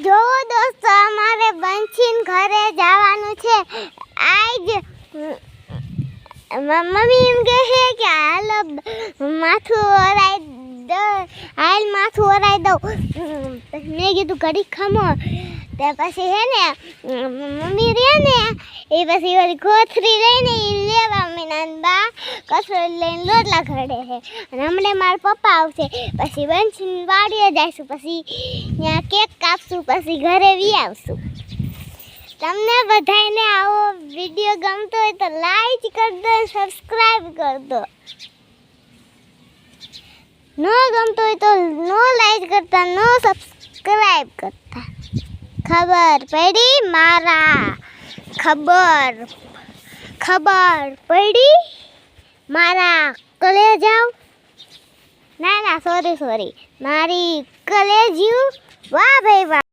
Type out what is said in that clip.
જો દોસ્તો અમારે બંચીન ઘરે જવાનું છે આજ મમ્મી એમ કહે છે કે હાલ માથું ઓરાઈ દો હાલ માથું ઓરાઈ દો મેં કીધું ઘડી ખમો તે પછી હે ને મમ્મી રે ને એ પછી ઓલી કોથરી લઈને એ લેવા મીના બા કચરો લઈને લોટલા ઘડે છે અને હમણાં મારા પપ્પા આવશે પછી બંચીન વાડીએ જઈશું પછી ત્યાં કેક કાપશું પછી ઘરે વી આવશું તમને બધાને આવો વિડિયો ગમતો હોય તો લાઈક કરી દો સબસ્ક્રાઇબ કરી દો નો ગમતો હોય તો નો લાઈક કરતા નો સબસ્ક્રાઇબ કરતા ખબર પડી મારા ખબર પડી મારા કલેજાવ ના સોરી મારી કલેજ્યું વાહ ભાઈ વાહ